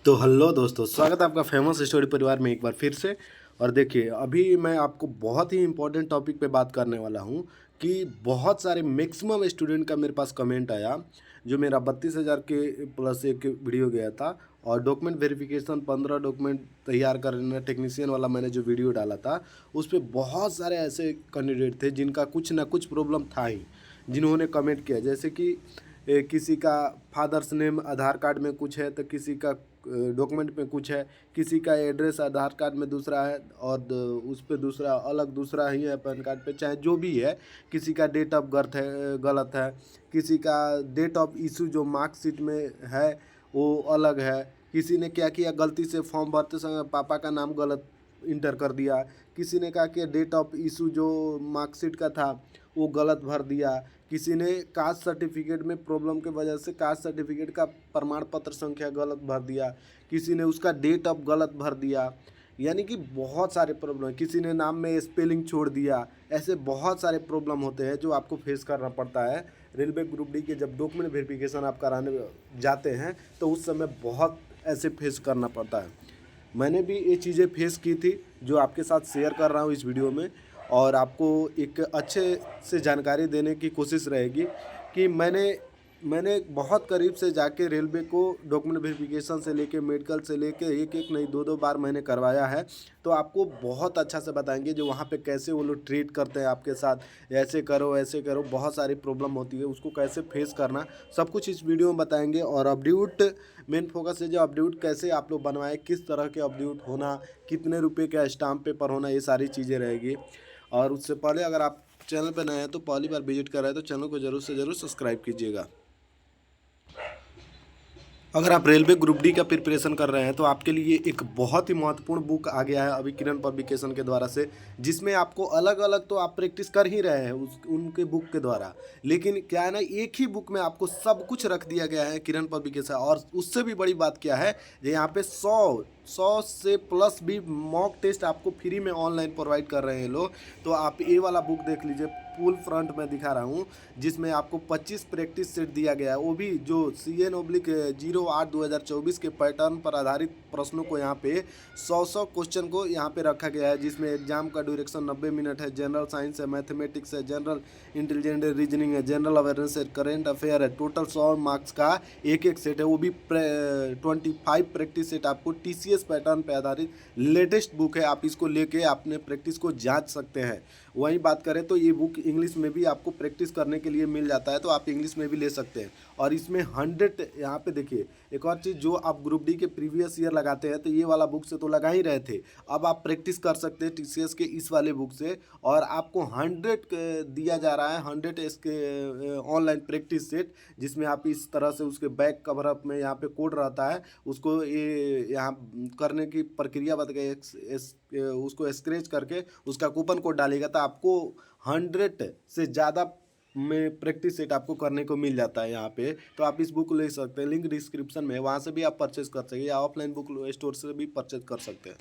तो हेलो दोस्तों, स्वागत है आपका फेमस स्टोरी परिवार में एक बार फिर से। और देखिए, अभी मैं आपको बहुत ही इम्पोर्टेंट टॉपिक पे बात करने वाला हूँ कि बहुत सारे मैक्सिमम स्टूडेंट का मेरे पास कमेंट आया। जो मेरा 32,000 के प्लस एक वीडियो गया था और डॉक्यूमेंट वेरिफिकेशन 15 डॉक्यूमेंट तैयार करना टेक्नीशियन वाला मैंने जो वीडियो डाला था, उस पर बहुत सारे ऐसे कैंडिडेट थे जिनका कुछ ना कुछ प्रॉब्लम था ही, जिन्होंने कमेंट किया। जैसे कि किसी का फादर्स नेम आधार कार्ड में कुछ है, तो किसी का डॉक्यूमेंट में कुछ है, किसी का एड्रेस आधार कार्ड में दूसरा है और उस पे दूसरा अलग दूसरा ही है पैन कार्ड पे, चाहे जो भी है। किसी का डेट ऑफ बर्थ है गलत है, किसी का डेट ऑफ इशू जो मार्कशीट में है वो अलग है। किसी ने क्या किया, गलती से फॉर्म भरते समय पापा का नाम गलत इंटर कर दिया। किसी ने कहा कि डेट ऑफ इशू जो मार्कशीट का था वो गलत भर दिया। किसी ने कास्ट सर्टिफिकेट में प्रॉब्लम के वजह से कास्ट सर्टिफिकेट का प्रमाण पत्र संख्या गलत भर दिया। किसी ने उसका डेट ऑफ गलत भर दिया। यानी कि बहुत सारे प्रॉब्लम है। किसी ने नाम में स्पेलिंग छोड़ दिया। ऐसे बहुत सारे प्रॉब्लम होते हैं जो आपको फेस करना पड़ता है। रेलवे ग्रुप डी के जब डॉक्यूमेंट वेरिफिकेशन आप कराने जाते हैं तो उस समय बहुत ऐसे फेस करना पड़ता है। मैंने भी ये चीज़ें फेस की थी जो आपके साथ शेयर कर रहा हूँ इस वीडियो में। और आपको एक अच्छे से जानकारी देने की कोशिश रहेगी कि मैंने बहुत करीब से जाके रेलवे को डॉक्यूमेंट वेरिफिकेशन से लेके मेडिकल से लेके एक एक नहीं दो दो बार मैंने करवाया है। तो आपको बहुत अच्छा से बताएंगे जो वहाँ पे कैसे वो लोग ट्रीट करते हैं आपके साथ, ऐसे करो ऐसे करो, बहुत सारी प्रॉब्लम होती है उसको कैसे फेस करना, सब कुछ इस वीडियो में बताएंगे। और अपड्यूट मेन फोकस है जो अपड्यूट कैसे आप लोग बनवाएं, किस तरह के अपड्यूट होना, कितने रुपए का स्टाम्प पेपर होना, ये सारी चीज़ें रहेगी। और उससे पहले अगर आप चैनल पर नए हैं तो पहली बार विजिट कर रहे हैं तो चैनल को जरूर से जरूर सब्सक्राइब कीजिएगा। अगर आप रेलवे ग्रुप डी का प्रिपरेशन कर रहे हैं तो आपके लिए एक बहुत ही महत्वपूर्ण बुक आ गया है अभी किरण पब्लिकेशन के द्वारा से, जिसमें आपको अलग अलग तो आप प्रैक्टिस कर ही रहे हैं उस उनके बुक के द्वारा, लेकिन क्या है ना, एक ही बुक में आपको सब कुछ रख दिया गया है किरण पब्लिकेशन। और उससे भी बड़ी बात क्या है, यहाँ पे 100 से प्लस भी मॉक टेस्ट आपको फ्री में ऑनलाइन प्रोवाइड कर रहे हैं लोग। तो आप ये वाला बुक देख लीजिए, फुल फ्रंट में दिखा रहा हूँ, जिसमें आपको 25 प्रैक्टिस सेट दिया गया है, वो भी जो CN/08/2024 के पैटर्न पर आधारित प्रश्नों को यहाँ पे 100 क्वेश्चन को यहाँ पे रखा गया है, जिसमें एग्जाम का ड्यूरेक्शन 90 मिनट है। जनरल साइंस है, मैथमेटिक्स है, जनरल इंटेलिजेंट रीजनिंग है, जनरल अवेयरनेस है, करेंट अफेयर है। टोटल 100 मार्क्स का एक एक सेट है, वो भी 25 प्रैक्टिस सेट आपको TCS पैटर्न पे आधारित लेटेस्ट बुक है। आप इसको लेके अपने प्रैक्टिस को जांच सकते हैं। वहीं बात करें तो ये बुक इंग्लिश में भी आपको प्रैक्टिस करने के लिए मिल जाता है, तो आप इंग्लिश में भी ले सकते हैं। और इसमें 100 यहाँ पे देखिए, एक और चीज़, जो आप ग्रुप डी के प्रीवियस ईयर लगाते हैं तो ये वाला बुक से तो लगा ही रहे थे, अब आप प्रैक्टिस कर सकते हैं TCS के इस वाले बुक से। और आपको 100 दिया जा रहा है, 100 इसके ऑनलाइन प्रैक्टिस सेट, जिसमें आप इस तरह से उसके बैक कवर अप में यहाँ पे कोड रहता है, उसको ये यहाँ करने की प्रक्रिया बता के उसको स्क्रैच करके उसका कूपन कोड डालेगा तो आपको 100 से ज़्यादा में प्रैक्टिस सेट आपको करने को मिल जाता है यहाँ पे। तो आप इस बुक को ले सकते हैं, लिंक डिस्क्रिप्शन में है, वहाँ से भी आप परचेज कर सकते हैं या ऑफलाइन बुक स्टोर से भी परचेज कर सकते हैं।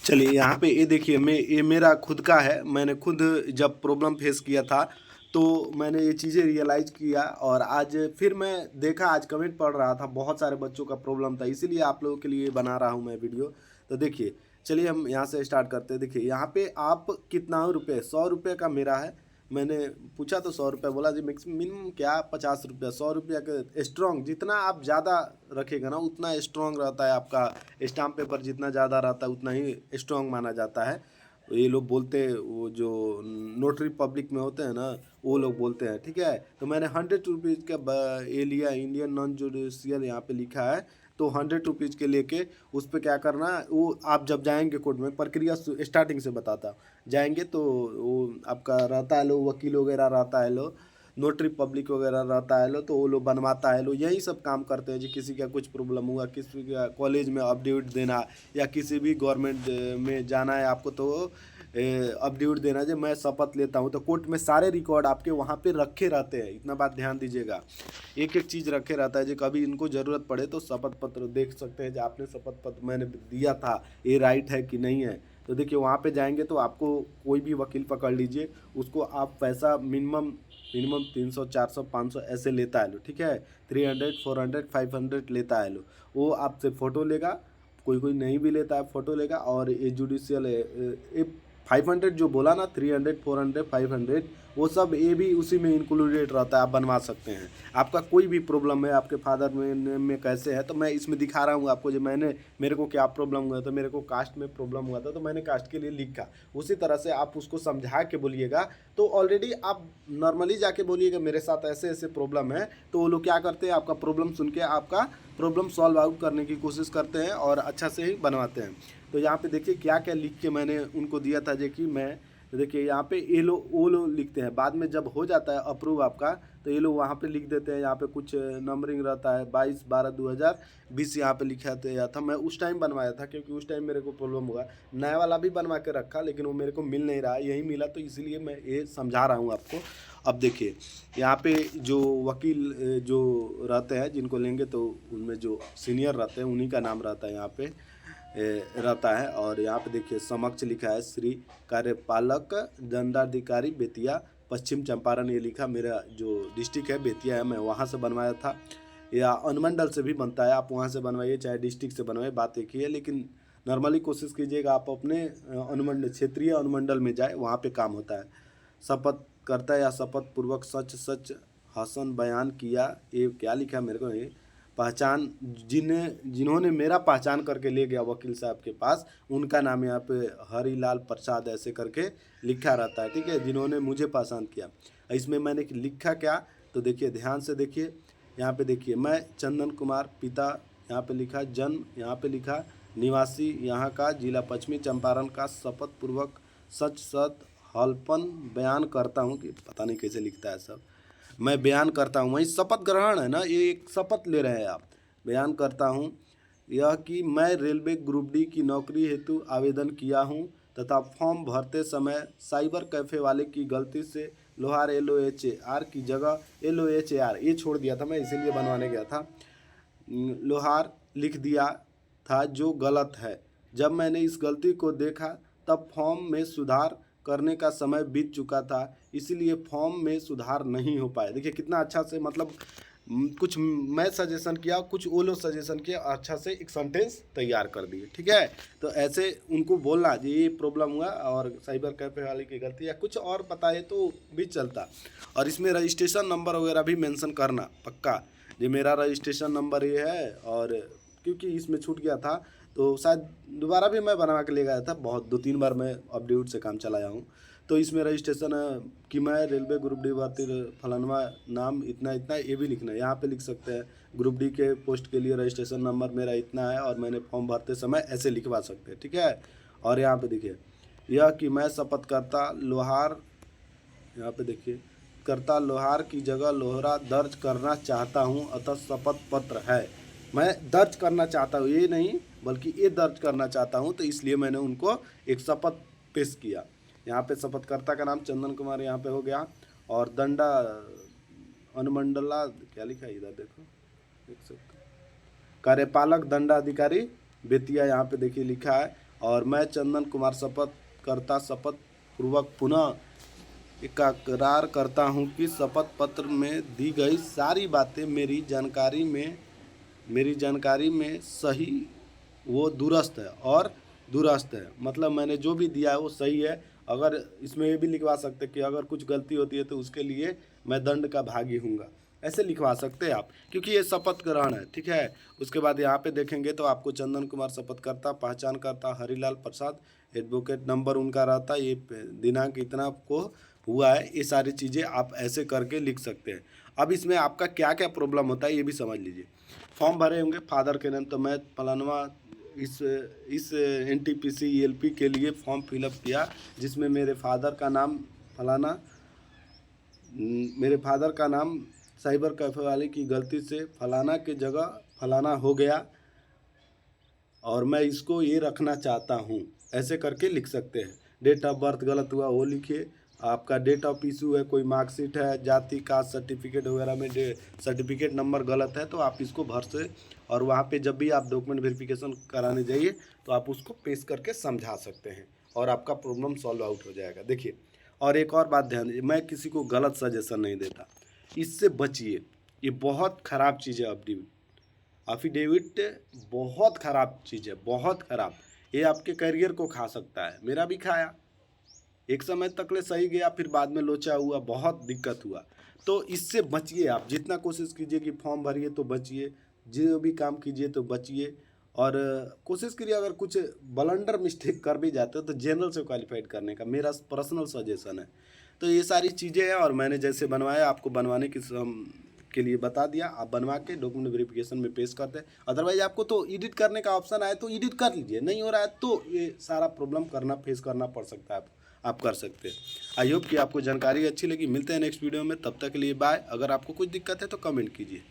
चलिए यहाँ पे ये देखिए, ये मेरा खुद का है। मैंने खुद जब प्रॉब्लम फेस किया था तो मैंने ये चीज़ें रियलाइज़ किया, और आज फिर मैं देखा, आज कमेंट पढ़ रहा था, बहुत सारे बच्चों का प्रॉब्लम था, इसीलिए आप लोगों के लिए बना रहा हूँ मैं वीडियो। तो देखिए, चलिए हम यहाँ से स्टार्ट करते हैं। देखिए यहाँ पे आप कितना रुपये, 100 रुपये का मेरा है। मैंने पूछा तो 100 रुपये बोला जी, मिनिमम क्या 50 रुपया, 100 रुपया के स्ट्रॉन्ग, जितना आप ज़्यादा रखेगा ना उतना स्ट्रॉन्ग रहता है आपका स्टाम्प पेपर, जितना ज़्यादा रहता है उतना ही स्ट्रॉन्ग माना जाता है। ये लोग बोलते हैं, वो जो नोटरी पब्लिक में होते हैं ना, वो लोग बोलते हैं, ठीक है। तो मैंने 100 रुपीज़ का ये लिया, इंडियन नॉन जुडिशियल यहाँ पे लिखा है। तो 100 रुपीज़ के लेके उस पर क्या करना, वो आप जब जाएंगे कोर्ट में, प्रक्रिया स्टार्टिंग से बताता जाएंगे तो वो आपका रहता है लो, वकील वगैरह रहता है लो, नोटरी पब्लिक वगैरह रहता है लो, तो वो लोग बनवाता है लो, यही सब काम करते हैं जी। किसी का कुछ प्रॉब्लम हुआ, किसी का कॉलेज में अपडेट देना, या किसी भी गवर्नमेंट में जाना है आपको तो अपडेट देना, जब मैं शपथ लेता हूँ तो कोर्ट में सारे रिकॉर्ड आपके वहाँ पे रखे रहते हैं। इतना बात ध्यान दीजिएगा, एक एक चीज़ रखे रहता है, जो कभी इनको ज़रूरत पड़े तो शपथ पत्र देख सकते हैं, जो आपने शपथ पत्र मैंने दिया था ये राइट है कि नहीं है। तो देखिए वहाँ पे जाएंगे तो आपको कोई भी वकील पकड़ लीजिए, उसको आप पैसा मिनिमम मिनिमम 300 400 500 ऐसे लेता है लो, ठीक है। 300 400 500 लेता है लो। वो आपसे फ़ोटो लेगा, कोई कोई नहीं भी लेता है फ़ोटो लेगा। और ये जुडिशियल 500 जो बोला ना, 300 400 500, वो सब ये भी उसी में इंक्लूडेड रहता है, आप बनवा सकते हैं। आपका कोई भी प्रॉब्लम है, आपके फादर में कैसे है, तो मैं इसमें दिखा रहा हूँ आपको। जो मेरे को क्या प्रॉब्लम हुआ था, मेरे को कास्ट में प्रॉब्लम हुआ था, तो मैंने कास्ट के लिए लिखा। उसी तरह से आप उसको समझा के बोलिएगा, तो ऑलरेडी आप नॉर्मली जाके बोलिएगा मेरे साथ ऐसे ऐसे प्रॉब्लम है, तो वो लोग क्या करते हैं, आपका प्रॉब्लम सुन के आपका प्रॉब्लम सॉल्व आउट करने की कोशिश करते हैं और अच्छा से ही बनवाते हैं। तो यहाँ पे देखिए क्या क्या लिख के मैंने उनको दिया था, जो कि मैं देखिए यहाँ पे ये लोग वो लोग लिखते हैं। बाद में जब हो जाता है अप्रूव आपका, तो ये लोग वहाँ पे लिख देते हैं। यहाँ पे कुछ नंबरिंग रहता है 22/12/2020 यहाँ पे लिखा था। मैं उस टाइम बनवाया था, क्योंकि उस टाइम मेरे को प्रॉब्लम हुआ। नया वाला भी बनवा के रखा, लेकिन वो मेरे को मिल नहीं रहा, यही मिला, तो इसीलिए मैं ये समझा रहा हूँ आपको। अब देखिए यहाँ पे जो वकील जो रहते हैं, जिनको लेंगे तो उनमें जो सीनियर रहते हैं उन्हीं का नाम रहता है यहाँ पे रहता है। और यहाँ पे देखिए समक्ष लिखा है श्री कार्यपालक दंडाधिकारी बेतिया पश्चिम चंपारण, ये लिखा। मेरा जो डिस्ट्रिक्ट है बेतिया है, मैं वहाँ से बनवाया था। या अनुमंडल से भी बनता है, आप वहाँ से बनवाइए चाहे डिस्ट्रिक्ट से बनवाइए, बात एक ही है। लेकिन नॉर्मली कोशिश कीजिएगा आप अपने अनुमंडल क्षेत्रीय अनुमंडल में जाए, वहाँ पे काम होता है। शपथ करता है या शपथ पूर्वक सच सच हसन बयान किया, ये क्या लिखा मेरे को नहीं पहचान, जिन्होंने मेरा पहचान करके ले गया वकील साहब के पास, उनका नाम यहाँ पे हरिलाल प्रसाद ऐसे करके लिखा रहता है, ठीक है। जिन्होंने मुझे पहचान किया, इसमें मैंने लिखा क्या, तो देखिए ध्यान से देखिए। यहाँ पे देखिए मैं चंदन कुमार पिता, यहाँ पे लिखा जन्म, यहाँ पे लिखा निवासी यहाँ का, जिला पश्चिमी चंपारण का, शपथ पूर्वक सच सत हल्पन बयान करता हूँ, कि पता नहीं कैसे लिखता है सब, मैं बयान करता हूँ। वही शपथ ग्रहण है ना, ये एक शपथ ले रहे हैं आप। बयान करता हूँ यह कि मैं रेलवे ग्रुप डी की नौकरी हेतु आवेदन किया हूँ तथा फॉर्म भरते समय साइबर कैफ़े वाले की गलती से लोहार LOHAR की जगह LOHAR ये छोड़ दिया था, मैं इसीलिए बनवाने गया था, लोहार लिख दिया था, जो गलत है। जब मैंने इस गलती को देखा तब फॉर्म में सुधार करने का समय बीत चुका था, इसलिए फॉर्म में सुधार नहीं हो पाया। देखिए कितना अच्छा से, मतलब कुछ मैं सजेशन किया, कुछ वो लोग सजेशन किया, अच्छा से एक सेंटेंस तैयार कर दिए, ठीक है। तो ऐसे उनको बोलना जी ये प्रॉब्लम हुआ और साइबर कैफे वाले की गलती, या कुछ और बताए तो भी चलता। और इसमें रजिस्ट्रेशन नंबर वगैरह भी मेंशन करना पक्का, ये मेरा रजिस्ट्रेशन नंबर ये है। और क्योंकि इसमें छूट गया था, तो शायद दोबारा भी मैं बना के ले गया था, बहुत 2-3 बार मैं अपडेट से काम चलाया हूँ। तो इसमें रजिस्ट्रेशन कि मैं रेलवे ग्रुप डी भर्ती फलानवा नाम इतना इतना, ये भी लिखना है। यहाँ पे लिख सकते हैं ग्रुप डी के पोस्ट के लिए रजिस्ट्रेशन नंबर मेरा इतना है और मैंने फॉर्म भरते समय ऐसे लिखवा सकते हैं, ठीक है। और यहाँ पे देखिए यह कि मैं शपथ करता लोहार, यहाँ पे देखिए करता लोहार की जगह लोहरा दर्ज करना चाहता हूँ, अतः शपथ पत्र है। मैं दर्ज करना चाहता हूँ, ये नहीं बल्कि ये दर्ज करना चाहता हूँ, तो इसलिए मैंने उनको एक शपथ पेश किया। यहाँ पे शपथकर्ता का नाम चंदन कुमार यहाँ पे हो गया। और दंडा अनुमंडला क्या लिखा है इधर देखो, देख सकते कार्यपालक दंडाधिकारी बेतिया यहाँ पे देखिए लिखा है। और मैं चंदन कुमार शपथ करता शपथ पूर्वक पुनः इकरार करता हूँ कि शपथ पत्र में दी गई सारी बातें मेरी जानकारी में सही वो दुरुस्त है और दुरुस्त है, मतलब मैंने जो भी दिया है वो सही है। अगर इसमें ये भी लिखवा सकते कि अगर कुछ गलती होती है तो उसके लिए मैं दंड का भागी हूँगा, ऐसे लिखवा सकते हैं आप, क्योंकि ये शपथ ग्रहण है, ठीक है। उसके बाद यहाँ पे देखेंगे तो आपको चंदन कुमार शपथकर्ता पहचान करता हरिलाल प्रसाद, एडवोकेट नंबर उनका रहता, ये दिनांक इतना को हुआ है, ये सारी चीज़ें आप ऐसे करके लिख सकते हैं। अब इसमें आपका क्या क्या प्रॉब्लम होता है ये भी समझ लीजिए। फॉर्म भरे होंगे फादर के नाम, तो मैं फलानवा इस NTPC ELP के लिए फॉर्म फिलअप किया, जिसमें मेरे फादर का नाम फलाना, मेरे फादर का नाम साइबर कैफे वाले की गलती से फलाना के जगह फलाना हो गया और मैं इसको ये रखना चाहता हूँ, ऐसे करके लिख सकते हैं। डेट ऑफ बर्थ गलत हुआ वो लिखिए, आपका डेट ऑफ इशू है, कोई मार्कशीट है, जाति कास्ट सर्टिफिकेट वगैरह में सर्टिफिकेट नंबर गलत है तो आप इसको भर से, और वहाँ पे जब भी आप डॉक्यूमेंट वेरिफिकेशन कराने जाइए तो आप उसको पेश करके समझा सकते हैं और आपका प्रॉब्लम सॉल्व आउट हो जाएगा। देखिए और एक और बात ध्यान दीजिए, मैं किसी को गलत सजेशन नहीं देता, इससे बचिए। ये बहुत ख़राब चीज़ है अफिडेविट बहुत ख़राब चीज़ है, बहुत ख़राब। ये आपके करियर को खा सकता है, मेरा भी खाया। एक समय तक ले सही गया, फिर बाद में लोचा हुआ, बहुत दिक्कत हुआ। तो इससे बचिए आप, जितना कोशिश कीजिए कि फॉर्म भरिए तो बचिए, जो भी काम कीजिए तो बचिए। और कोशिश करिए, अगर कुछ ब्लंडर मिस्टेक कर भी जाते हो तो जनरल से क्वालिफाइड करने का मेरा पर्सनल सजेशन है। तो ये सारी चीज़ें हैं, और मैंने जैसे बनवाया आपको बनवाने के लिए बता दिया। आप बनवा के डॉक्यूमेंट वेरिफिकेशन में पेश कर दें। अदरवाइज आपको तो एडिट करने का ऑप्शन आए तो एडिट कर लीजिए, नहीं हो रहा है तो ये सारा प्रॉब्लम फेस करना पड़ सकता है, आप कर सकते हैं। आई होप कि आपको जानकारी अच्छी लगी। मिलते हैं नेक्स्ट वीडियो में, तब तक के लिए बाय। अगर आपको कुछ दिक्कत है तो कमेंट कीजिए।